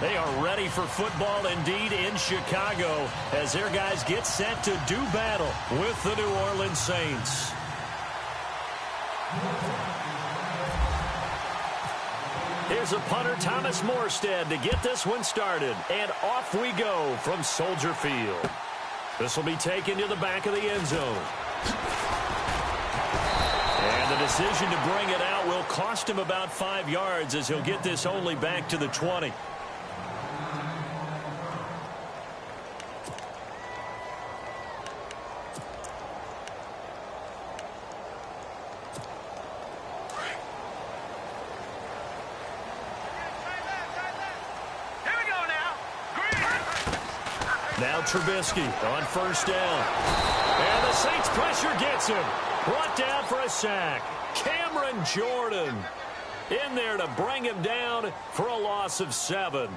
They are ready for football indeed in Chicago as their guys get set to do battle with the New Orleans Saints. Here's a punter, Thomas Morstead, to get this one started. And off we go from Soldier Field. This will be taken to the back of the end zone. And the decision to bring it out will cost him about 5 yards as he'll get this only back to the 20. Now Trubisky on first down. And the Saints pressure gets him. Brought down for a sack. Cameron Jordan in there to bring him down for a loss of 7.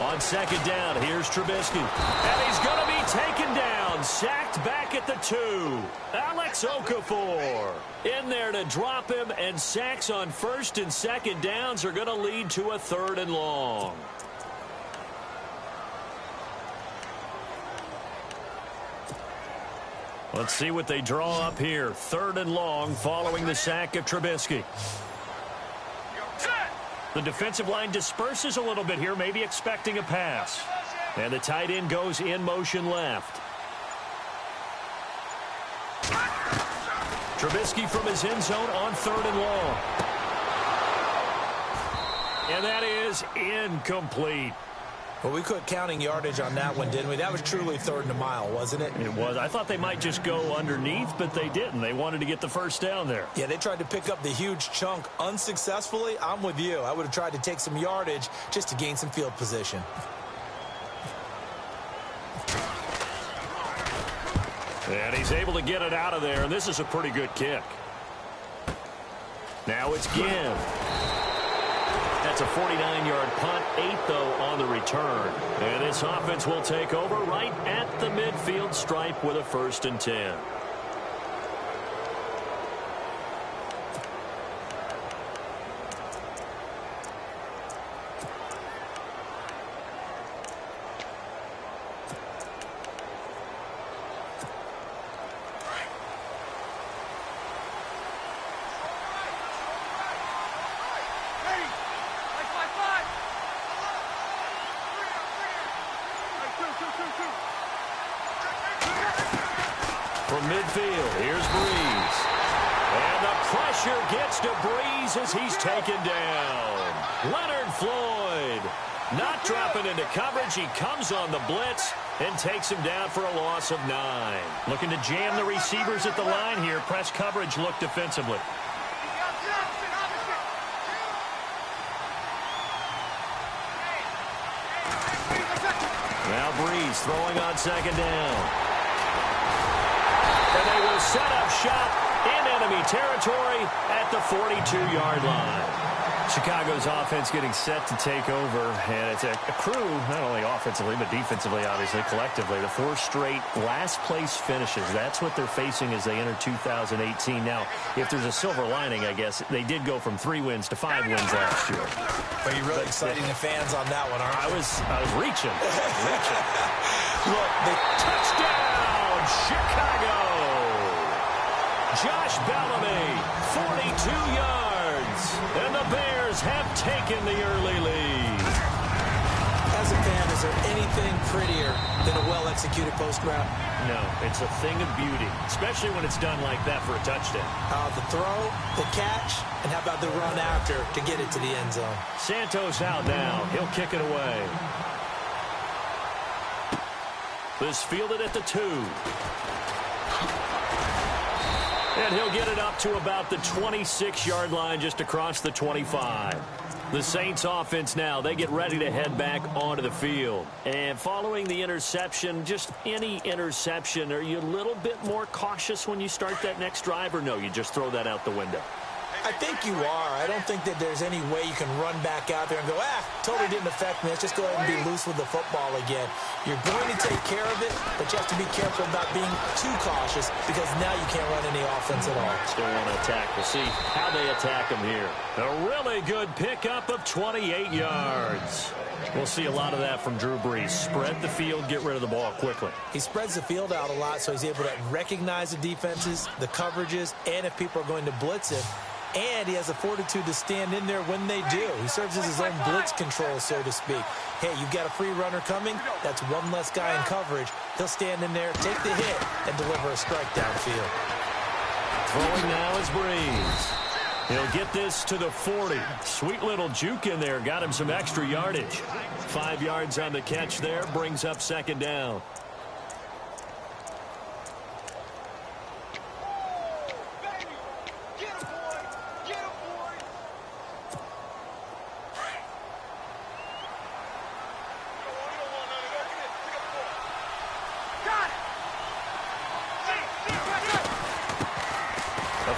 On second down, here's Trubisky. And he's going to be taken down. Sacked back at the 2. Alex Okafor in there to drop him. And sacks on first and second downs are going to lead to a 3rd and long. Let's see what they draw up here. 3rd and long following the sack of Trubisky. The defensive line disperses a little bit here, maybe expecting a pass. And the tight end goes in motion left. Trubisky from his end zone on 3rd and long. And that is incomplete. Well, we quit counting yardage on that one, didn't we? That was truly 3rd and a mile, wasn't it? It was. I thought they might just go underneath, but they didn't. They wanted to get the first down there. Yeah, they tried to pick up the huge chunk unsuccessfully. I'm with you. I would have tried to take some yardage just to gain some field position. And he's able to get it out of there, and this is a pretty good kick. Now it's Ginn. That's a 49-yard punt, 8, though, on the return. And this offense will take over right at the midfield stripe with a 1st and 10. From midfield, here's Breeze. And the pressure gets to Breeze as he's taken down. Leonard Floyd not dropping into coverage. He comes on the blitz and takes him down for a loss of 9. Looking to jam the receivers at the line here. Press coverage look defensively. Now Breeze throwing on second down. And they will set up shop in enemy territory at the 42-yard line. Chicago's offense getting set to take over, and it's a crew, not only offensively, but defensively, obviously, collectively. The 4 straight last-place finishes. That's what they're facing as they enter 2018. Now, if there's a silver lining, I guess, they did go from 3 wins to 5 wins last year. Are you really exciting the fans on that one, aren't you? I was reaching. Look, the touchdown, Chicago! Josh Bellamy, 42 yards, and the Bears have taken the early lead. As a fan, is there anything prettier than a well-executed post route? No, it's a thing of beauty, especially when it's done like that for a touchdown. The throw, the catch, and how about the run after to get it to the end zone? Santos out now. He'll kick it away. This fielded at the 2. And he'll get it up to about the 26-yard line just across the 25. The Saints offense now, they get ready to head back onto the field. And following the interception, just any interception, are you a little bit more cautious when you start that next drive, or no, you just throw that out the window? I think you are. I don't think that there's any way you can run back out there and go, totally didn't affect me. Let's just go ahead and be loose with the football again. You're going to take care of it, but you have to be careful about being too cautious because now you can't run any offense at all. Still want to attack. We'll see how they attack him here. A really good pickup of 28 yards. We'll see a lot of that from Drew Brees. Spread the field, get rid of the ball quickly. He spreads the field out a lot, so he's able to recognize the defenses, the coverages, and if people are going to blitz him. And he has the fortitude to stand in there when they do. He serves as his own blitz control, so to speak. Hey, you've got a free runner coming. That's one less guy in coverage. He'll stand in there, take the hit, and deliver a strike downfield. Throwing now is Brees. He'll get this to the 40. Sweet little juke in there. Got him some extra yardage. 5 yards on the catch there. Brings up second down.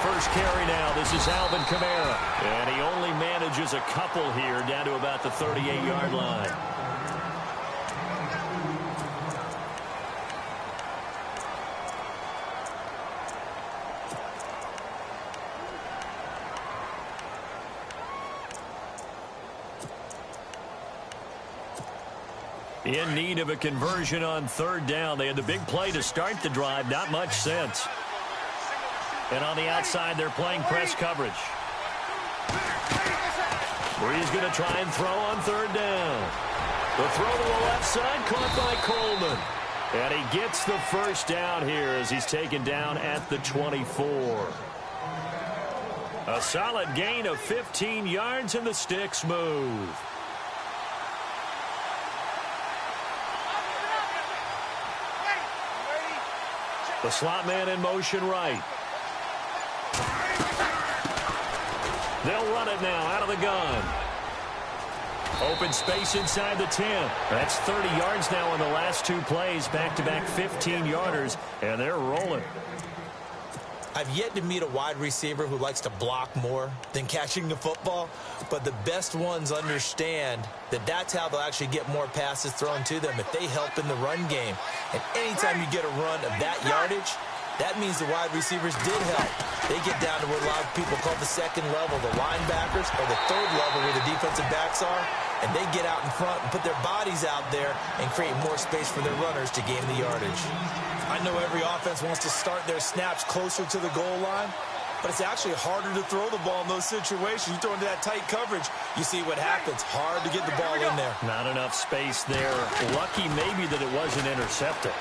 First carry now. This is Alvin Kamara. And he only manages a couple here down to about the 38-yard line. In need of a conversion on third down. They had the big play to start the drive. Not much sense. And on the outside, they're playing press coverage. Brees going to try and throw on third down. The throw to the left side, caught by Coleman. And he gets the first down here as he's taken down at the 24. A solid gain of 15 yards, and the sticks move. The slot man in motion right. They'll run it now out of the gun. Open space inside the 10. That's 30 yards now in the last 2 plays. Back-to-back 15-yarders, and they're rolling. I've yet to meet a wide receiver who likes to block more than catching the football, but the best ones understand that that's how they'll actually get more passes thrown to them if they help in the run game. And anytime you get a run of that yardage, that means the wide receivers did help. They get down to what a lot of people call the second level, the linebackers, or the third level where the defensive backs are, and they get out in front and put their bodies out there and create more space for their runners to gain the yardage. I know every offense wants to start their snaps closer to the goal line, but it's actually harder to throw the ball in those situations. You throw into that tight coverage, you see what happens. Hard to get the ball in there. Not enough space there. Lucky maybe that it wasn't intercepted.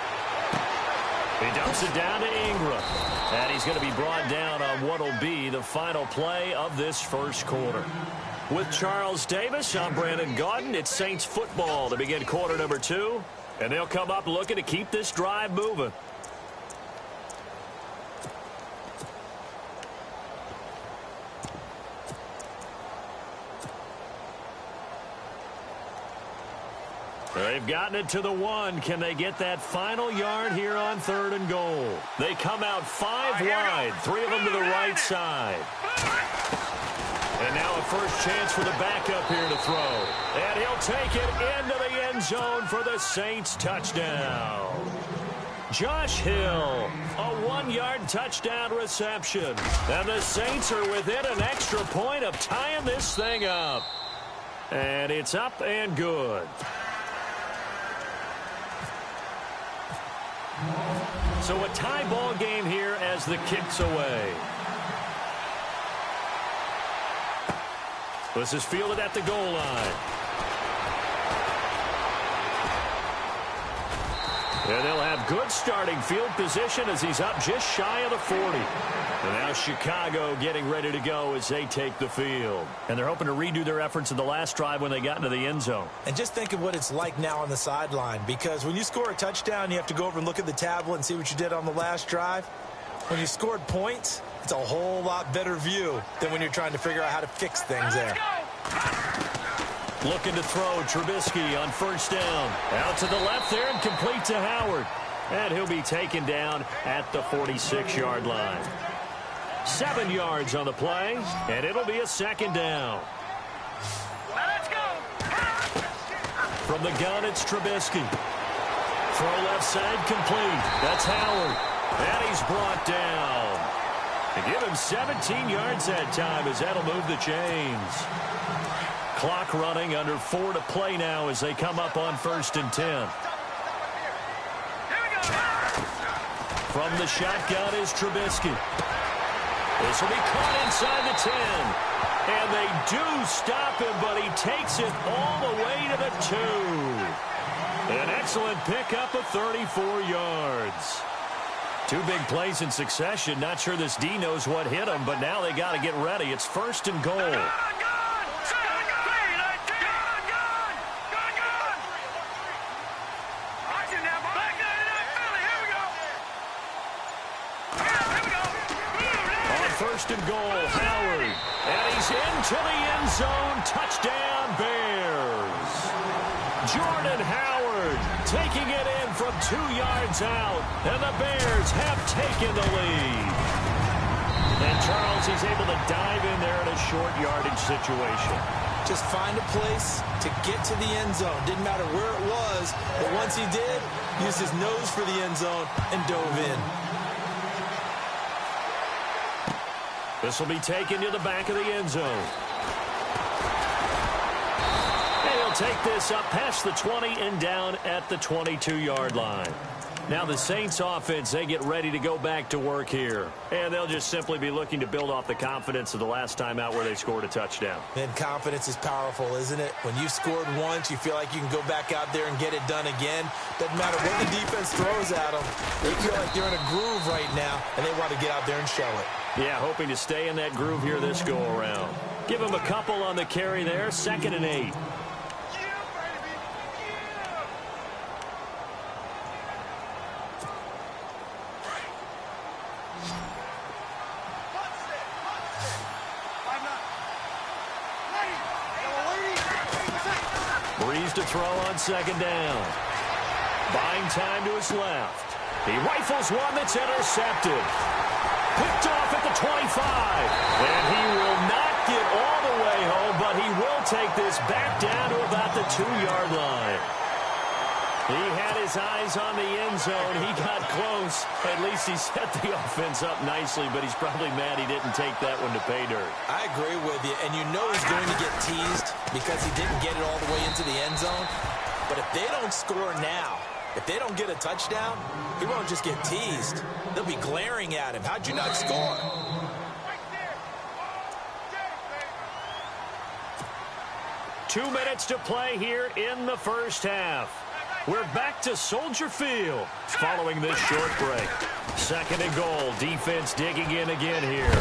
He dumps it down to Ingram. And he's going to be brought down on what will be the final play of this first quarter. With Charles Davis, I'm Brandon Gaudin. It's Saints football to begin quarter number 2. And they'll come up looking to keep this drive moving. They've gotten it to the 1. Can they get that final yard here on 3rd and goal? They come out 5 wide, 3 of them to the right side. And now a first chance for the backup here to throw. And he'll take it into the end zone for the Saints touchdown. Josh Hill, a 1-yard touchdown reception. And the Saints are within an extra point of tying this thing up. And it's up and good. So a tie ball game here as the kick's away. This is fielded at the goal line. And they'll have good starting field position as he's up just shy of the 40. And now Chicago getting ready to go as they take the field. And they're hoping to redo their efforts in the last drive when they got into the end zone. And just think of what it's like now on the sideline, because when you score a touchdown, you have to go over and look at the tablet and see what you did on the last drive. When you scored points, it's a whole lot better view than when you're trying to figure out how to fix things there. Looking to throw, Trubisky on first down. Out to the left there and complete to Howard. And he'll be taken down at the 46-yard line. 7 yards on the play, and it'll be a second down. Let's go. From the gun, it's Trubisky. Throw left side complete. That's Howard. And he's brought down. They give him 17 yards that time as that'll move the chains. Clock running, under 4 to play now as they come up on 1st and 10. From the shotgun is Trubisky. This will be caught inside the 10. And they do stop him, but he takes it all the way to the 2. An excellent pickup of 34 yards. 2 big plays in succession. Not sure this D knows what hit him, but now they got to get ready. It's 1st and goal. First and goal, Howard. And he's into the end zone. Touchdown, Bears. Jordan Howard taking it in from 2 yards out. And the Bears have taken the lead. And Charles, he's able to dive in there in a short yardage situation. Just find a place to get to the end zone. Didn't matter where it was, but once he did, used his nose for the end zone and dove in. This will be taken to the back of the end zone. And he'll take this up past the 20 and down at the 22-yard line. Now the Saints offense, they get ready to go back to work here. And they'll just simply be looking to build off the confidence of the last time out where they scored a touchdown. And confidence is powerful, isn't it? When you've scored once, you feel like you can go back out there and get it done again. Doesn't matter what the defense throws at them. They feel like they're in a groove right now, and they want to get out there and show it. Yeah, hoping to stay in that groove here this go-around. Give him a couple on the carry there, 2nd and 8. Breeze to throw on 2nd down. Buying time to his left. He rifles one that's intercepted. Picked off at the 25. And he will not get all the way home, but he will take this back down to about the 2-yard line. He had his eyes on the end zone. He got close. At least he set the offense up nicely, but he's probably mad he didn't take that one to pay dirt. I agree with you, and you know he's going to get teased because he didn't get it all the way into the end zone. But if they don't score now, if they don't get a touchdown, he won't just get teased. They'll be glaring at him. How'd you not score? Two minutes to play here in the first half. We're back to Soldier Field following this short break. 2nd and goal. Defense digging in again here.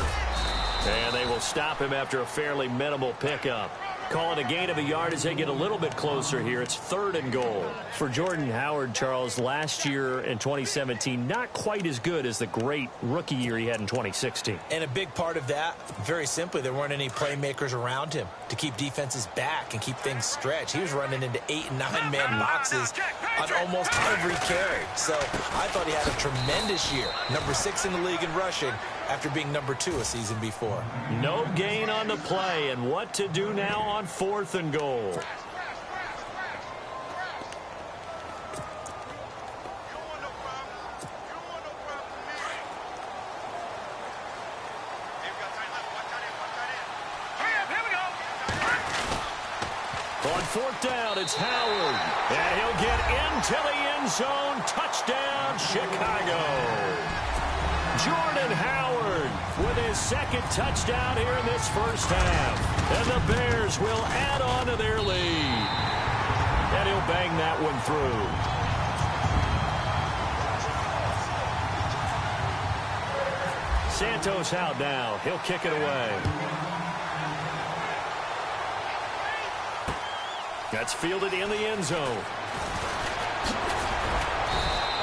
And they will stop him after a fairly minimal pickup. Call it a gain of a yard as they get a little bit closer here. It's 3rd and goal. For Jordan Howard, Charles, last year in 2017, not quite as good as the great rookie year he had in 2016. And a big part of that, very simply, there weren't any playmakers around him to keep defenses back and keep things stretched. He was running into 8- and 9-man boxes on almost every carry. So I thought he had a tremendous year. Number 6 in the league in rushing after being number 2 a season before. No gain on the play, and what to do now on 4th and goal. On 4th down, it's Howard. And he'll get into the end zone. Touchdown, Chicago. Jordan Howard with his 2nd touchdown here in this first half. And the Bears will add on to their lead. And he'll bang that one through. Santos out now. He'll kick it away. That's fielded in the end zone.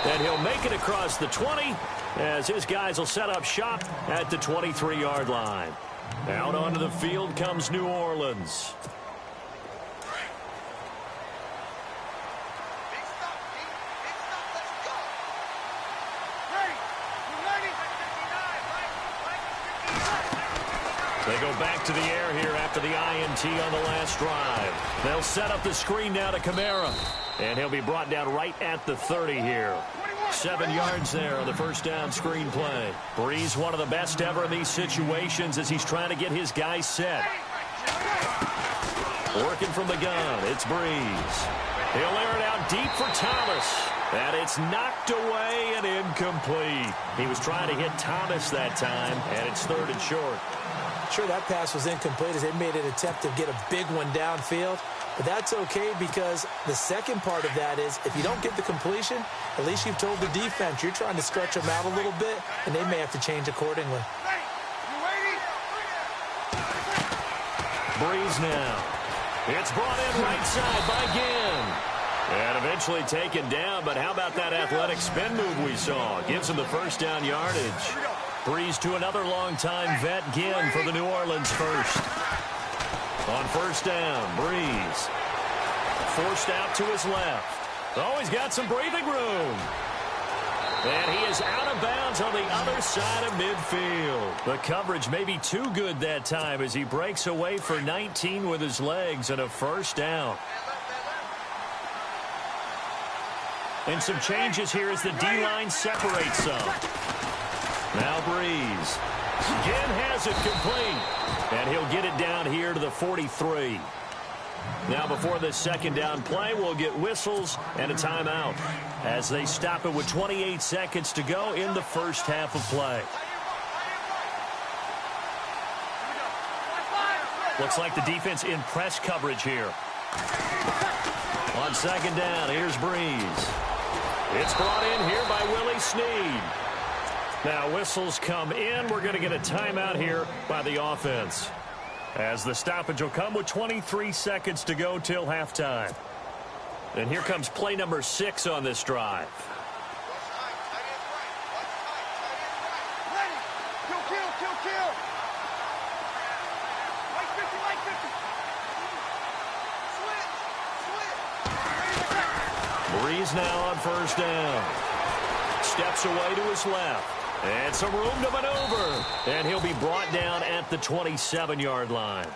And he'll make it across the 20 as his guys will set up shop at the 23-yard line. Out onto the field comes New Orleans. They go back to the air here after the INT on the last drive. They'll set up the screen now to Kamara. And he'll be brought down right at the 30 here. 7 yards there on the first down screen play. Breeze, one of the best ever in these situations as he's trying to get his guys set. Working from the gun, it's Breeze. He'll air it out deep for Thomas. And it's knocked away and incomplete. He was trying to hit Thomas that time, and it's 3rd and short. Sure, that pass was incomplete as they made an attempt to get a big one downfield. But that's okay because the second part of that is if you don't get the completion, at least you've told the defense you're trying to stretch them out a little bit, and they may have to change accordingly. Breeze now. It's brought in right side by Ginn. And eventually taken down, but how about that athletic spin move we saw? Gives him the first down yardage. Breeze to another long-time vet, Ginn, for the New Orleans first. On first down, Breeze. Forced out to his left. Oh, he's got some breathing room. And he is out of bounds on the other side of midfield. The coverage may be too good that time as he breaks away for 19 with his legs and a first down. And some changes here as the D-line separates some. Now Breeze. Ginn has it complete. And he'll get it down here to the 43. Now before this second down play, we'll get whistles and a timeout as they stop it with 28 seconds to go in the first half of play. Looks like the defense in press coverage here. On second down, here's Breeze. It's brought in here by Willie Snead. Now whistles come in. We're going to get a timeout here by the offense, as the stoppage will come with 23 seconds to go till halftime. And here comes play number 6 on this drive. Breeze now on first down. Steps away to his left. And some room to maneuver. And he'll be brought down at the 27-yard line.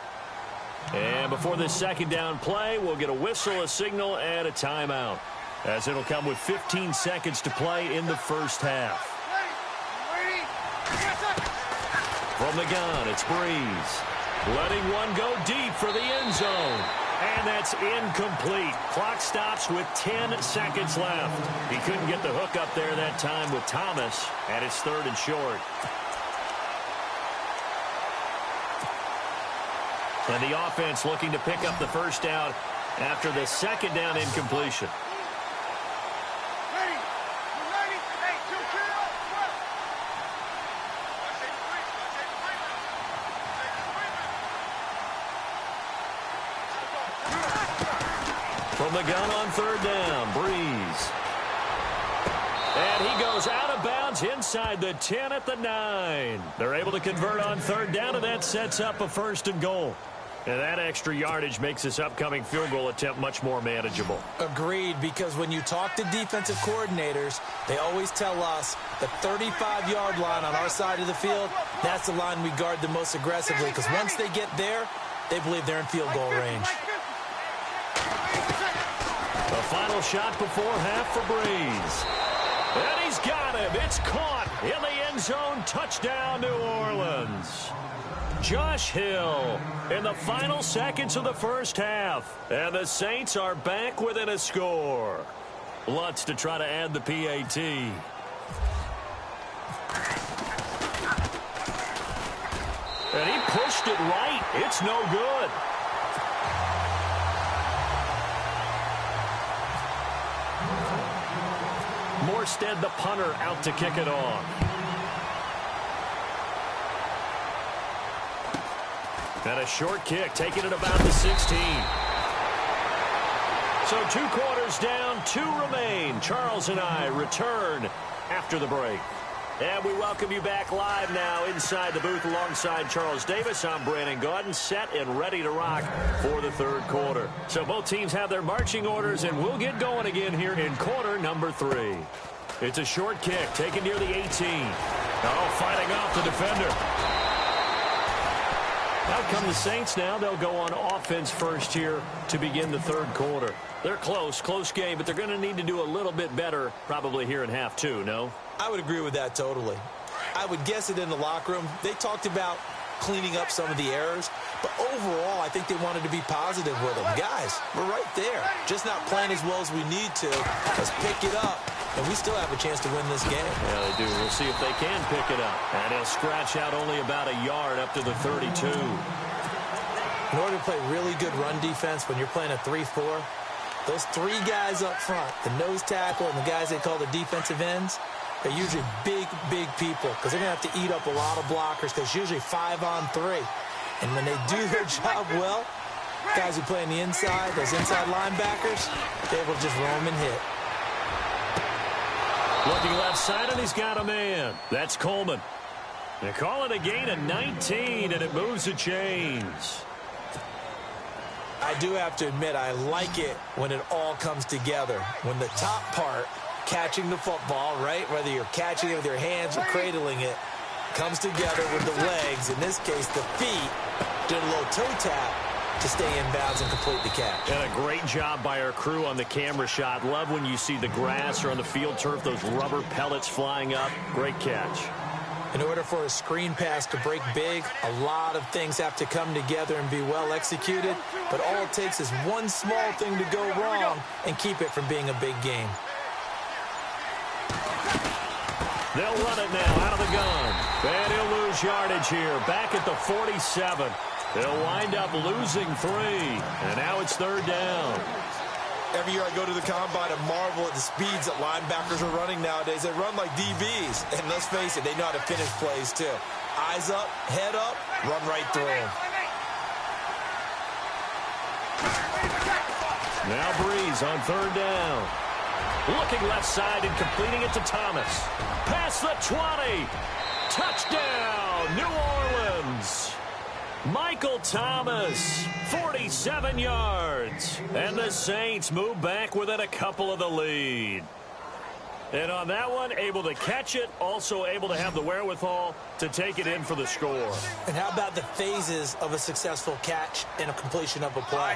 And before this second down play, we'll get a whistle, a signal, and a timeout, as it'll come with 15 seconds to play in the first half. From the gun, it's Breeze. Letting one go deep for the end zone. And that's incomplete. Clock stops with 10 seconds left. He couldn't get the hook up there that time with Thomas, and it's 3rd and short. And the offense looking to pick up the first down after the second down incompletion. From the gun on third down, Breeze. And he goes out of bounds inside the 10 at the 9. They're able to convert on third down, and that sets up a 1st and goal. And that extra yardage makes this upcoming field goal attempt much more manageable. Agreed, because when you talk to defensive coordinators, they always tell us the 35-yard line on our side of the field, that's the line we guard the most aggressively, because once they get there, they believe they're in field goal range. The final shot before half for Breeze. And he's got him. It's caught in the end zone. Touchdown, New Orleans. Josh Hill in the final seconds of the first half. And the Saints are back within a score. Lutz to try to add the PAT. And he pushed it right. It's no good. Morstead, the punter, out to kick it off. And a short kick, taking it about the 16. So 2 quarters down, 2 remain. Charles and I return after the break. And we welcome you back live now inside the booth alongside Charles Davis. I'm Brandon Gaudin, set and ready to rock for the 3rd quarter. So both teams have their marching orders, and we'll get going again here in quarter number 3. It's a short kick taken near the 18. Oh, fighting off the defender. Out come the Saints now. They'll go on offense first here to begin the third quarter. They're close game, but they're going to need to do a little bit better probably here in half two, no? I would agree with that totally. I would guess it in the locker room. They talked about cleaning up some of the errors, but overall, I think they wanted to be positive with them. Guys, we're right there. Just not playing as well as we need to. Let's pick it up, and we still have a chance to win this game. Yeah, they do. We'll see if they can pick it up. And he'll scratch out only about a yard up to the 32. In order to play really good run defense when you're playing a 3-4, those three guys up front, the nose tackle and the guys they call the defensive ends, they're usually big people because they're going to have to eat up a lot of blockers because usually 5-on-3. And when they do their job well, guys who play on the inside, those inside linebackers, they will just roam and hit. Looking left side, and he's got a man. That's Coleman. They call it a gain of 19, and it moves the chains. I do have to admit, I like it when it all comes together. When the top part, catching the football, right, whether you're catching it with your hands or cradling it, comes together with the legs, in this case the feet, did a little toe tap to stay in bounds and complete the catch. And a great job by our crew on the camera shot. Love when you see the grass or on the field turf, those rubber pellets flying up. Great catch. In order for a screen pass to break big, a lot of things have to come together and be well executed, but all it takes is one small thing to go wrong and keep it from being a big game. They'll run it now out of the gun. And he'll lose yardage here. Back at the 47. They'll wind up losing 3. And now it's third down. Every year I go to the combine and marvel at the speeds that linebackers are running nowadays. They run like DBs. And let's face it, they know how to finish plays too. Eyes up, head up, run right through them. Now Breeze on third down. Looking left side and completing it to Thomas. Past the 20. Touchdown, New Orleans. Michael Thomas, 47 yards. And the Saints move back within a couple of the lead. And on that one, able to catch it, also able to have the wherewithal to take it in for the score. And how about the phases of a successful catch and a completion of a play?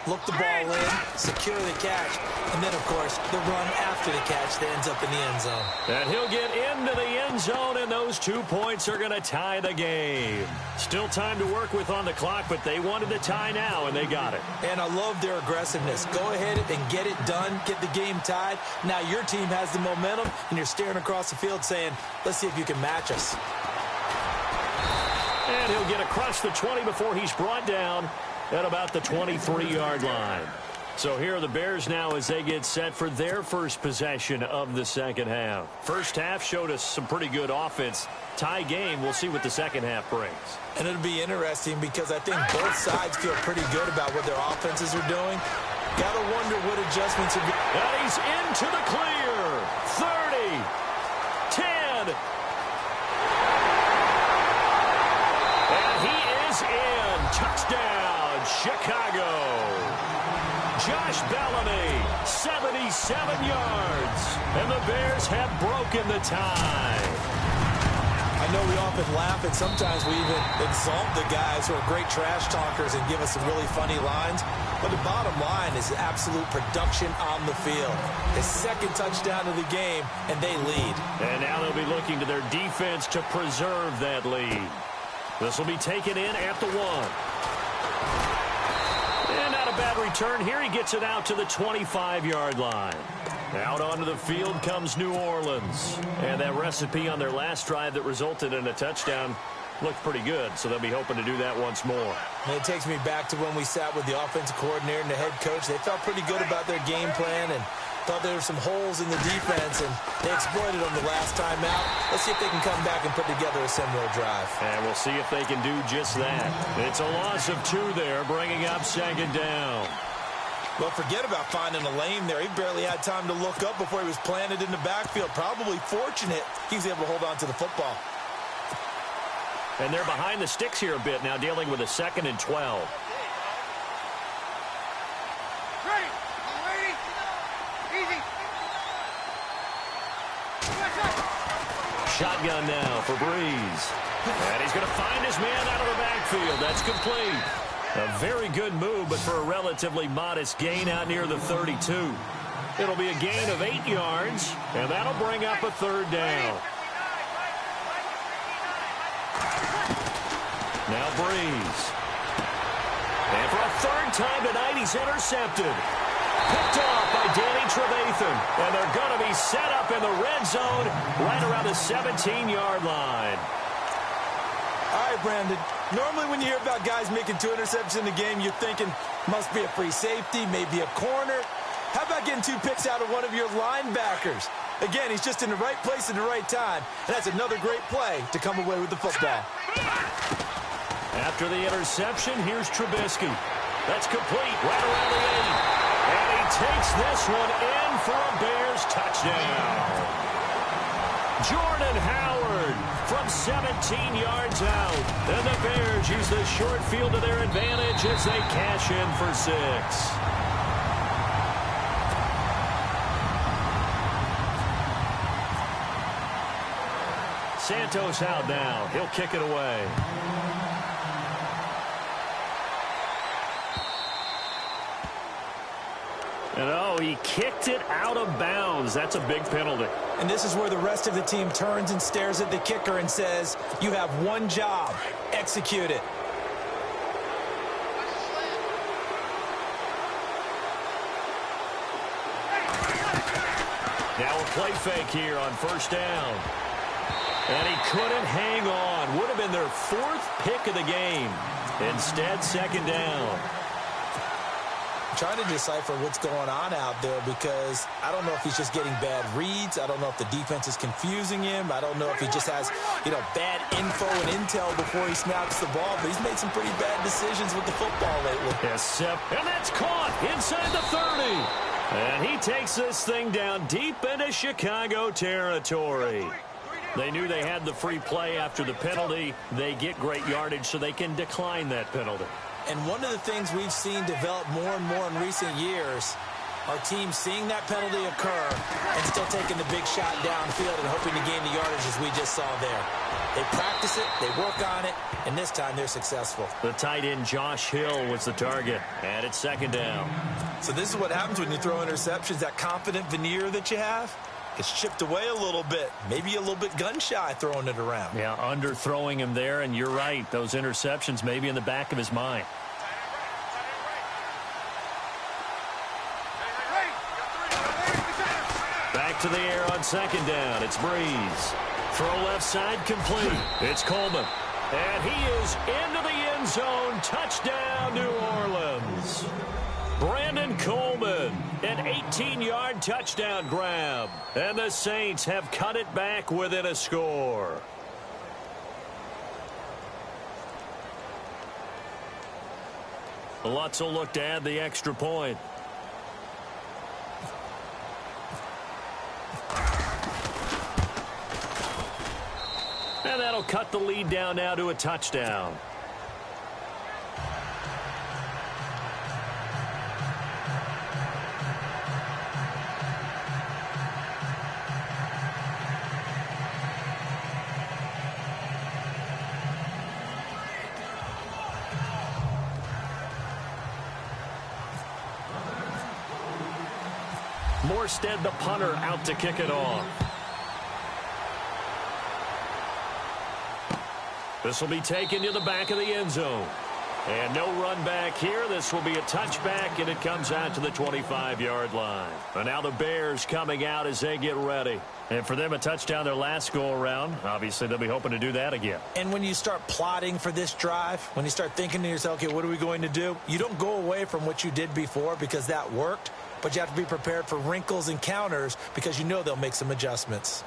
Look the ball in, secure the catch, and then, of course, the run after the catch that ends up in the end zone. And he'll get into the end zone, and those 2 points are going to tie the game. Still time to work with on the clock, but they wanted the tie now, and they got it. And I love their aggressiveness. Go ahead and get it done, get the game tied. Now your team has the momentum, and you're staring across the field saying, let's see if you can match us. And he'll get across the 20 before he's brought down at about the 23-yard line. So here are the Bears now as they get set for their first possession of the second half. First half showed us some pretty good offense. Tie game, we'll see what the second half brings. And it'll be interesting because I think both sides feel pretty good about what their offenses are doing. Gotta wonder what adjustments are going. And he's into the clear. 30, 10. And he is in. Touchdown, Chicago. Josh Bellamy, 77 yards. And the Bears have broken the tie. I know we often laugh, and sometimes we even exalt the guys who are great trash talkers and give us some really funny lines. But the bottom line is absolute production on the field. His second touchdown of the game, and they lead. And now they'll be looking to their defense to preserve that lead. This will be taken in at the 1. And not a bad return here. He gets it out to the 25-yard line. Out onto the field comes New Orleans. And that recipe on their last drive that resulted in a touchdown looked pretty good, so they'll be hoping to do that once more. And it takes me back to when we sat with the offensive coordinator and the head coach. They felt pretty good about their game plan and thought there were some holes in the defense, and they exploited them the last time out. Let's see if they can come back and put together a similar drive. And we'll see if they can do just that. It's a loss of 2 there, bringing up second down. Well, forget about finding a lane there. He barely had time to look up before he was planted in the backfield. Probably fortunate he was able to hold on to the football. And they're behind the sticks here a bit now, dealing with a 2nd and 12. shotgun now for Breeze. And he's going to find his man out of the backfield. That's complete. A very good move, but for a relatively modest gain out near the 32. It'll be a gain of 8 yards, and that'll bring up a third down. Now Breeze. And for a third time tonight, he's intercepted. Picked off by Danny Trevathan. And they're going to be set up in the red zone right around the 17-yard line. All right, Brandon. Normally when you hear about guys making 2 interceptions in the game, you're thinking must be a free safety, maybe a corner. How about getting 2 picks out of one of your linebackers? Again, he's just in the right place at the right time. And that's another great play to come away with the football. After the interception, here's Trubisky. That's complete right around the 8. And he takes this one in for a Bears touchdown. Jordan Howard from 17 yards out. And the Bears use the short field to their advantage as they cash in for 6. Santos out now. He'll kick it away. And oh, he kicked it out of bounds. That's a big penalty. And this is where the rest of the team turns and stares at the kicker and says, you have one job. Execute it. Now a play fake here on first down. And he couldn't hang on. Would have been their 4th pick of the game. Instead, second down. Trying to decipher what's going on out there because I don't know if he's just getting bad reads. I don't know if the defense is confusing him. I don't know if he just has, bad info and intel before he snaps the ball. But he's made some pretty bad decisions with the football lately. Yes, and that's caught inside the 30. And he takes this thing down deep into Chicago territory. They knew they had the free play after the penalty. They get great yardage so they can decline that penalty. And one of the things we've seen develop more and more in recent years are teams seeing that penalty occur and still taking the big shot downfield and hoping to gain the yardage as we just saw there. They practice it, they work on it, and this time they're successful. The tight end Josh Hill was the target, and it's second down. So this is what happens when you throw interceptions, that confident veneer that you have. It's chipped away a little bit, maybe a little bit gun-shy throwing it around. Yeah, underthrowing him there, and you're right. Those interceptions may be in the back of his mind. Back to the air on second down. It's Breeze. Throw left side complete. It's Coleman. And he is into the end zone. Touchdown, New Orleans. Brandon Coleman, an 18-yard touchdown grab. And the Saints have cut it back within a score. Lutz will look to add the extra point. And that'll cut the lead down now to a touchdown. Morstead, the punter, out to kick it off. This will be taken to the back of the end zone. And no run back here. This will be a touchback, and it comes out to the 25-yard line. And now the Bears coming out as they get ready. And for them, a touchdown their last go-around. Obviously, they'll be hoping to do that again. And when you start plotting for this drive, when you start thinking to yourself, okay, what are we going to do? You don't go away from what you did before because that worked. But you have to be prepared for wrinkles and counters because you know they'll make some adjustments.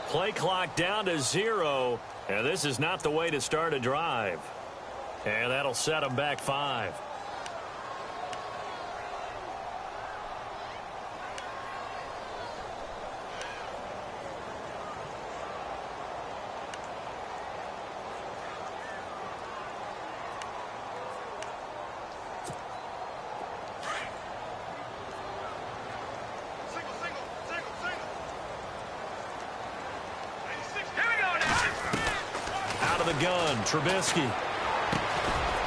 Play clock down to 0, and this is not the way to start a drive. And that'll set them back 5. of the gun. Trubisky.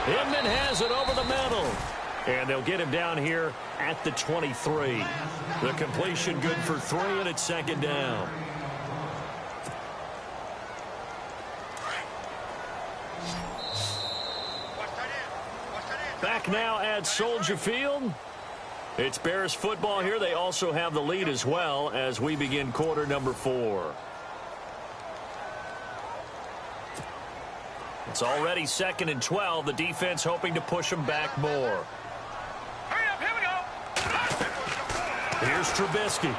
Inman has it over the middle. And they'll get him down here at the 23. The completion good for 3, and it's second down. Back now at Soldier Field. It's Bears football here. They also have the lead as well as we begin quarter number 4. It's already 2nd and 12. The defense hoping to push them back more. Hurry up, here we go. Here's Trubisky.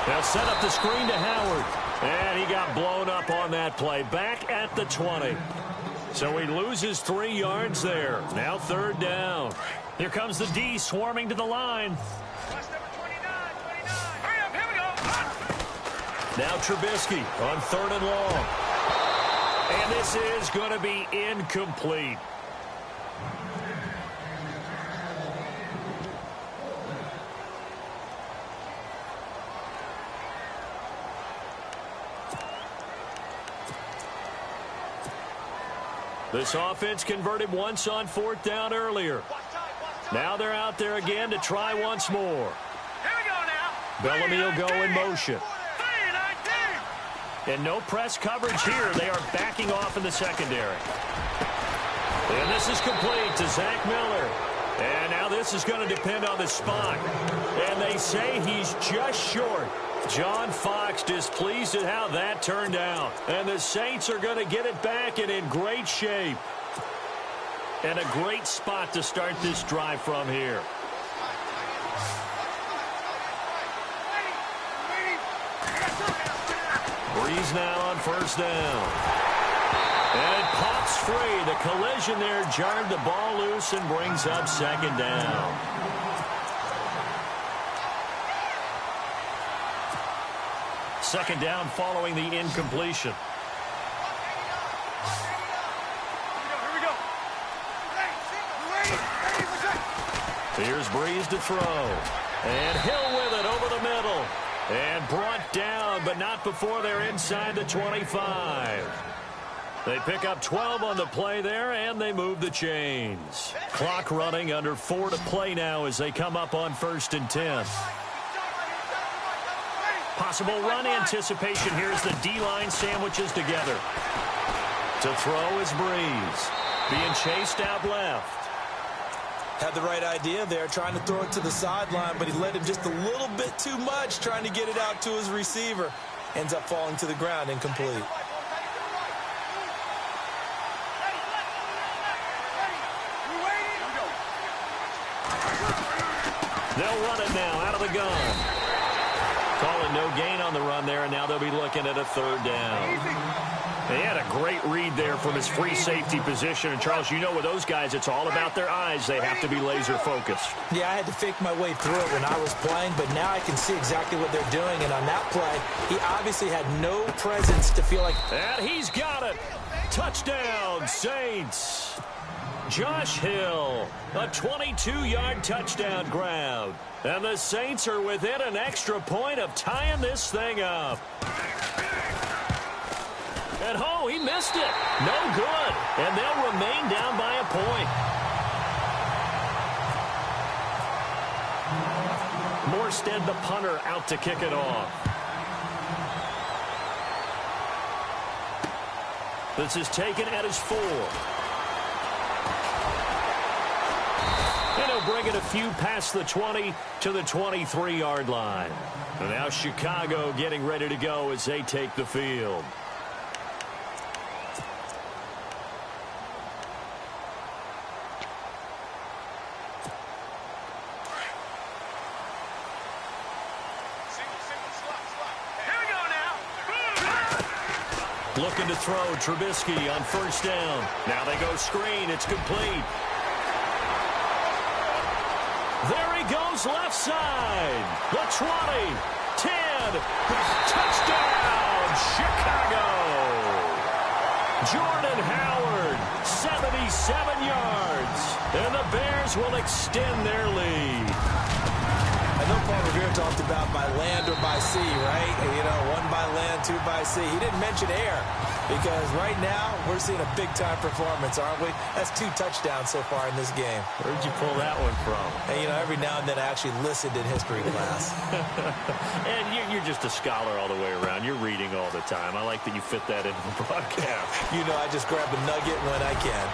They'll set up the screen to Howard. And he got blown up on that play. Back at the 20. So he loses 3 yards there. Now 3rd down. Here comes the D swarming to the line. Watch number 29. Hurry up, here we go. Now Trubisky on 3rd and long. And this is going to be incomplete. This offense converted once on 4th down earlier. Now they're out there again to try once more. Here we go now. Bellamy will go in motion. 3-19. And no press coverage here. They are backing off in the secondary. And this is complete to Zach Miller. And now this is going to depend on the spot. And they say he's just short. John Fox displeased at how that turned out. And the Saints are going to get it back and in great shape. And a great spot to start this drive from here. Breeze now on 1st down. And it pops free. The collision there jarred the ball loose and brings up 2nd down. Second down following the incompletion. Here's Breeze to throw. And Hill with it over the middle. And brought down, but not before they're inside the 25. They pick up 12 on the play there, and they move the chains. Clock running under 4 to play now as they come up on 1st and 10. Possible run anticipation here as the D-line sandwiches together. To throw is Breeze. Being chased out left. Had the right idea there, trying to throw it to the sideline, but he led him just a little bit too much, trying to get it out to his receiver. Ends up falling to the ground, incomplete. They'll run it now out of the gun. Calling no gain on the run there, and now they'll be looking at a 3rd down. He had a great read there from his free safety position. And, Charles, you know with those guys, it's all about their eyes. They have to be laser-focused. Yeah, I had to fake my way through it when I was playing, but now I can see exactly what they're doing. And on that play, he obviously had no presence to feel like... And he's got it. Touchdown, Saints. Josh Hill, a 22-yard touchdown grab. And the Saints are within an extra point of tying this thing up. And, oh, he missed it. No good. And they'll remain down by a point. Morstead, the punter, out to kick it off. This is taken at his 4. And he'll bring it a few past the 20 to the 23-yard line. And now Chicago getting ready to go as they take the field. Looking to throw, Trubisky on 1st down. Now they go screen. It's complete. There he goes left side. The 20, 10, touchdown, Chicago. Jordan Howard, 77 yards. And the Bears will extend their lead. I know Paul Revere talked about by land or by sea, right? You know, one by land, two by sea. He didn't mention air because right now we're seeing a big-time performance, aren't we? That's 2 touchdowns so far in this game. Where'd you pull that one from? And, you know, every now and then I actually listened in history class. And you're just a scholar all the way around. You're reading all the time. I like that you fit that into the broadcast. You know, I just grab a nugget when I can.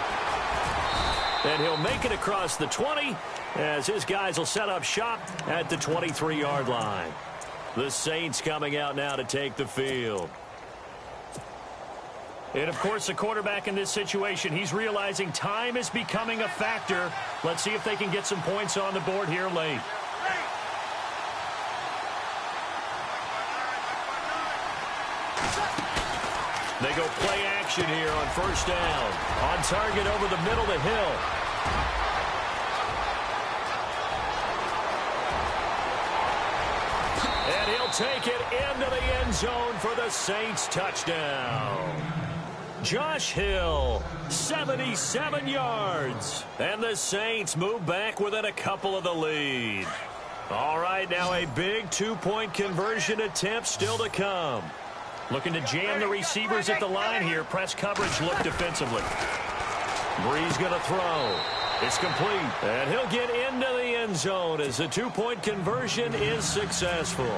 And he'll make it across the 20 as his guys will set up shop at the 23-yard line. The Saints coming out now to take the field. And, of course, the quarterback in this situation, he's realizing time is becoming a factor. Let's see if they can get some points on the board here late. They go play action here on first down. On target over the middle to Hill. And he'll take it into the end zone for the Saints touchdown. Josh Hill, 77 yards. And the Saints move back within a couple of the lead. All right, now a big 2-point conversion attempt still to come. Looking to jam the receivers at the line here. Press coverage look defensively. Breeze going to throw. It's complete. And he'll get into the end zone as the 2-point conversion is successful.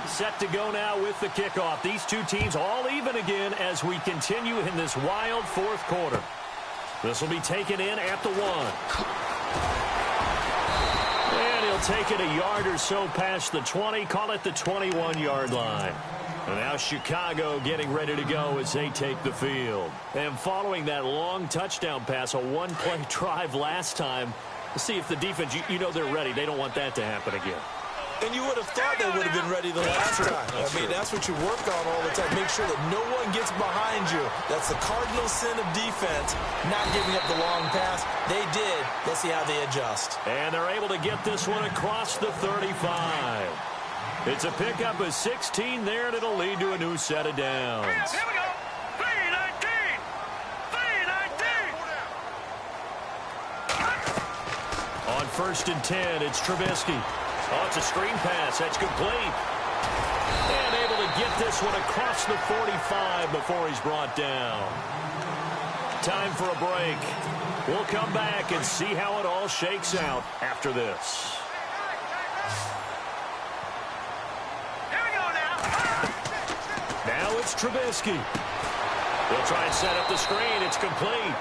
Set to go now with the kickoff. These two teams all even again as we continue in this wild fourth quarter. This will be taken in at the 1. Take it a yard or so past the 20, call it the 21-yard line. And now Chicago getting ready to go as they take the field. And following that long touchdown pass, a 1-play drive last time, let's see if the defense, you know they're ready. They don't want that to happen again. And you would have thought they would have been ready the last time. I mean, that's what you work on all the time. Make sure that no one gets behind you. That's the cardinal sin of defense, not giving up the long pass. They did. Let's see how they adjust. And they're able to get this one across the 35. It's a pickup of 16 there, and it'll lead to a new set of downs. Here we go. 3-19. 3-19. On first and 10, it's Trubisky. Oh, it's a screen pass. That's complete. And able to get this one across the 45 before he's brought down. Time for a break. We'll come back and see how it all shakes out after this. Here we go now. Now it's Trubisky. He'll try and set up the screen. It's complete.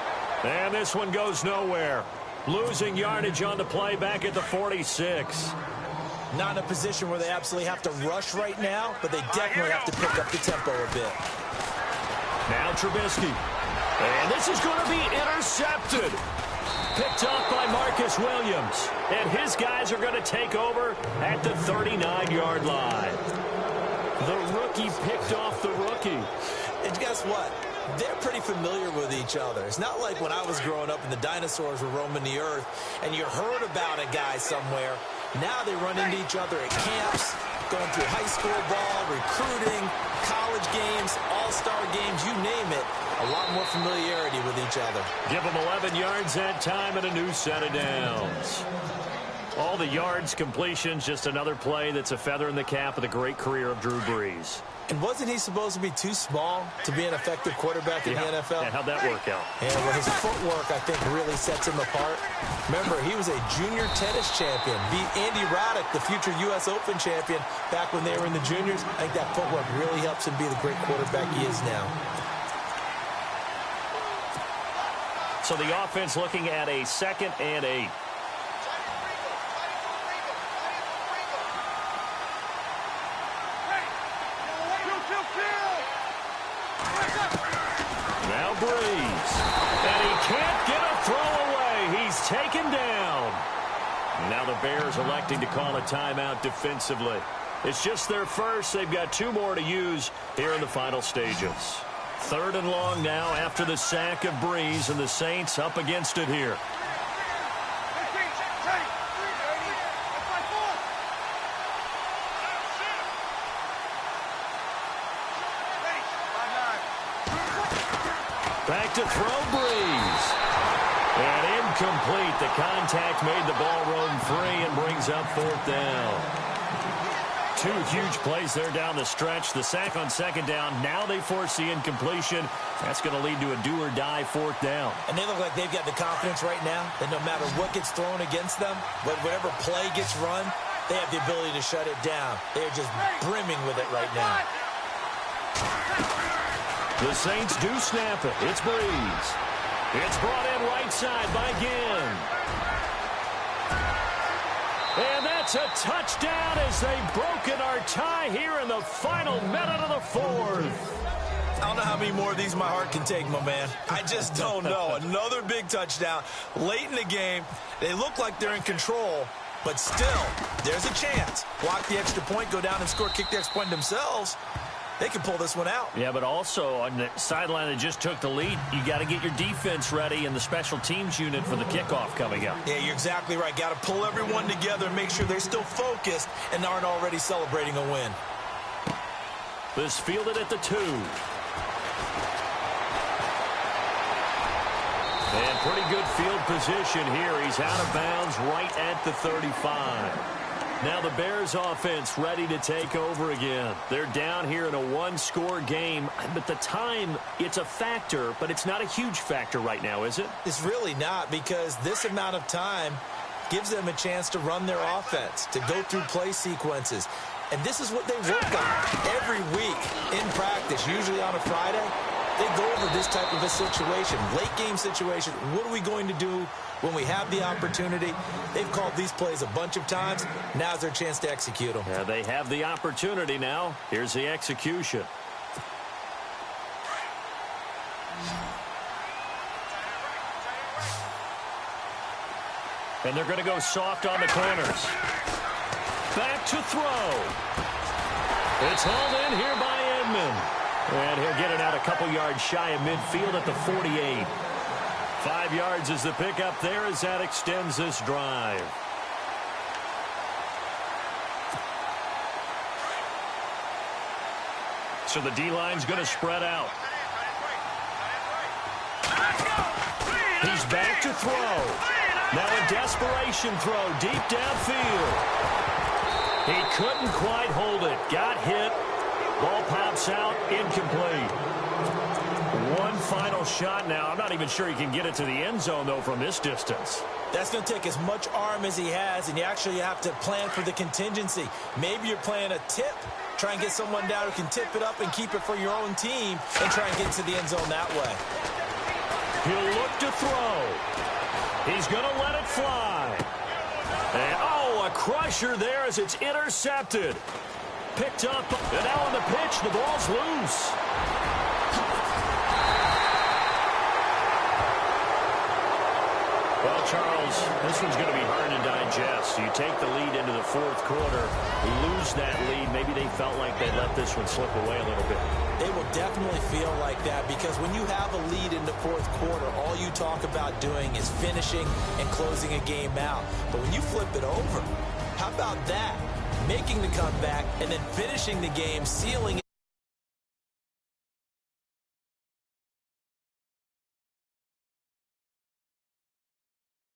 And this one goes nowhere. Losing yardage on the play back at the 46. Not in a position where they absolutely have to rush right now, but they definitely have to pick up the tempo a bit. Now Trubisky. And this is going to be intercepted. Picked off by Marcus Williams. And his guys are going to take over at the 39-yard line. The rookie picked off the rookie. And guess what? They're pretty familiar with each other. It's not like when I was growing up and the dinosaurs were roaming the earth and you heard about a guy somewhere. Now they run into each other at camps, going through high school ball, recruiting, college games, all-star games, you name it. A lot more familiarity with each other. Give them 11 yards that time and a new set of downs. All the yards, completions, just another play that's a feather in the cap of the great career of Drew Brees. And wasn't he supposed to be too small to be an effective quarterback in the NFL? Yeah, how'd that work out? And well, his footwork, I think, really sets him apart. Remember, he was a junior tennis champion. Beat Andy Roddick, the future U.S. Open champion, back when they were in the juniors. I think that footwork really helps him be the great quarterback he is now. So the offense looking at a 2nd and 8. Now Breeze. And he can't get a throw away. He's taken down. Now the Bears electing to call a timeout defensively. It's just their first. They've got 2 more to use here in the final stages. 3rd and long now after the sack of Breeze, and the Saints up against it here. Back to throw Breeze. And Incomplete. The contact made the ball roam free and brings up fourth down. Two huge plays there down the stretch. The sack on second down. Now they force the incompletion. That's going to lead to a do-or-die fourth down. And they look like they've got the confidence right now that no matter what gets thrown against them, whatever play gets run, they have the ability to shut it down. They're just brimming with it right now. The Saints do snap it. It's Breeze. It's brought in right side by Ginn. And that's a touchdown as they've broken our tie here in the final minute of the fourth. I don't know how many more of these my heart can take, my man. I just don't know. Another big touchdown late in the game. They look like they're in control, but still, there's a chance. Block the extra point, go down and score, kick the extra point themselves. They can pull this one out. Yeah, but also on the sideline that just took the lead, you got to get your defense ready and the special teams unit for the kickoff coming up. Yeah, you're exactly right. Got to pull everyone together and make sure they're still focused and aren't already celebrating a win. This fielded at the 2. And pretty good field position here. He's out of bounds right at the 35. Now the Bears offense ready to take over again. They're down here in a one-score game. But the time, it's a factor, but it's not a huge factor right now, is it? It's really not, because this amount of time gives them a chance to run their offense, to go through play sequences. And this is what they work on every week in practice, usually on a Friday. They go over this type of a situation, late game situation. What are we going to do when we have the opportunity? They've called these plays a bunch of times. Now's their chance to execute them. Yeah, they have the opportunity now. Here's the execution. And they're going to go soft on the corners. Back to throw. It's hauled in here by Edmond. And he'll get it out a couple yards shy of midfield at the 48. 5 yards is the pickup there as that extends this drive. So the D-line's going to spread out. He's back to throw. Now a desperation throw deep downfield. He couldn't quite hold it. Got hit. Ball pops out, incomplete. One final shot now. I'm not even sure he can get it to the end zone, though, from this distance. That's going to take as much arm as he has, and you actually have to plan for the contingency. Maybe you're playing a tip. Try and get someone down who can tip it up and keep it for your own team and try and get to the end zone that way. He'll look to throw. He's going to let it fly. And, oh, a crusher there as it's intercepted. Picked up, and now on the pitch, the ball's loose. Well, Charles, this one's going to be hard to digest. You take the lead into the fourth quarter, lose that lead. Maybe they felt like they let this one slip away a little bit. They will definitely feel like that, because when you have a lead in the fourth quarter, all you talk about doing is finishing and closing a game out. But when you flip it over, how about that? Making the comeback and then finishing the game, sealing it.